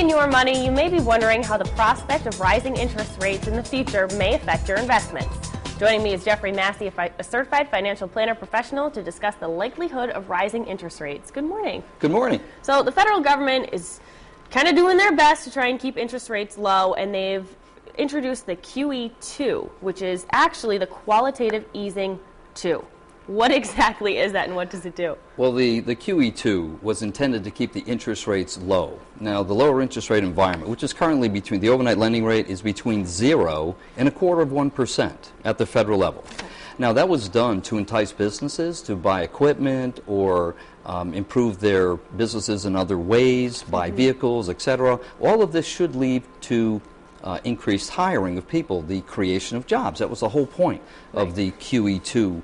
in your money, you may be wondering how the prospect of rising interest rates in the future may affect your investments. Joining me is Jeffrey Massey, a certified financial planner professional, to discuss the likelihood of rising interest rates. Good morning. Good morning. So the federal government is kind of doing their best to try and keep interest rates low, and they've introduced the QE2, which is actually the qualitative easing 2. What exactly is that, and what does it do? Well, the QE2 was intended to keep the interest rates low. Now, the lower interest rate environment, which is currently between, the overnight lending rate is between 0 and a quarter of 1% at the federal level. Now, that was done to entice businesses to buy equipment or improve their businesses in other ways, buy vehicles, etc. All of this should lead to increased hiring of people, the creation of jobs. That was the whole point of the QE2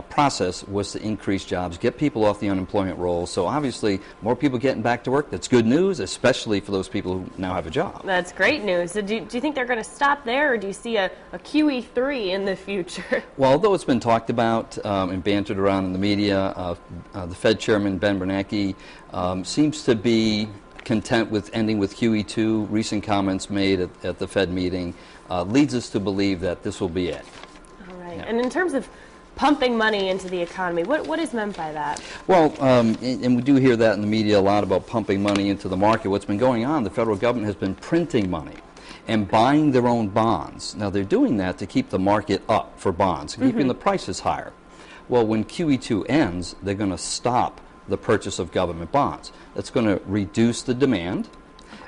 process, was to increase jobs, get people off the unemployment roll. So obviously, more people getting back to work, that's good news, especially for those people who now have a job. That's great news. So do you think they're going to stop there, or do you see a QE3 in the future? Well, although it's been talked about and bantered around in the media, the Fed Chairman Ben Bernanke seems to be content with ending with QE2. Recent comments made at the Fed meeting leads us to believe that this will be it. All right. Yeah. And in terms of pumping money into the economy, what is meant by that? Well, and we do hear that in the media a lot about pumping money into the market. What's been going on, the federal government has been printing money and buying their own bonds. Now, they're doing that to keep the market up for bonds, keeping the prices higher. Well, when QE2 ends, they're going to stop the purchase of government bonds. That's going to reduce the demand,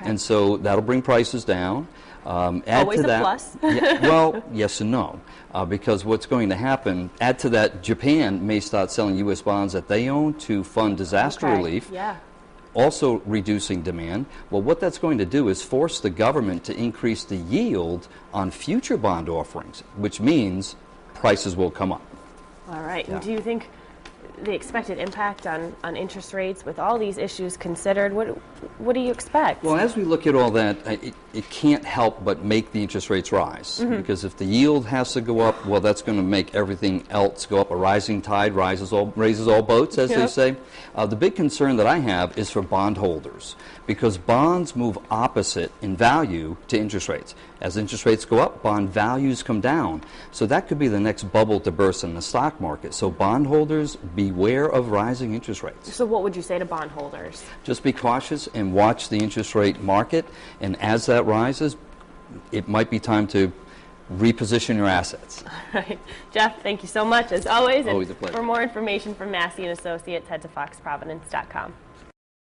and so that'll bring prices down. Add Always to a that, plus. well, yes and no, because what's going to happen, add to that, Japan may start selling U.S. bonds that they own to fund disaster relief, also reducing demand. Well, what that's going to do is force the government to increase the yield on future bond offerings, which means prices will come up. All right. And do you think the expected impact on interest rates, with all these issues considered, what do you expect? Well, as we look at all that, it can't help but make the interest rates rise, because if the yield has to go up, well, that's going to make everything else go up. A rising tide raises all boats, as they say. The big concern that I have is for bondholders, because bonds move opposite in value to interest rates. As interest rates go up, bond values come down. So that could be the next bubble to burst in the stock market. So bondholders, beware of rising interest rates. So what would you say to bondholders? Just be cautious and watch the interest rate market, and as that rises, it might be time to reposition your assets. All right. Jeff, thank you so much, as always. Always a pleasure. For more information from Massey & Associates, head to foxprovidence.com.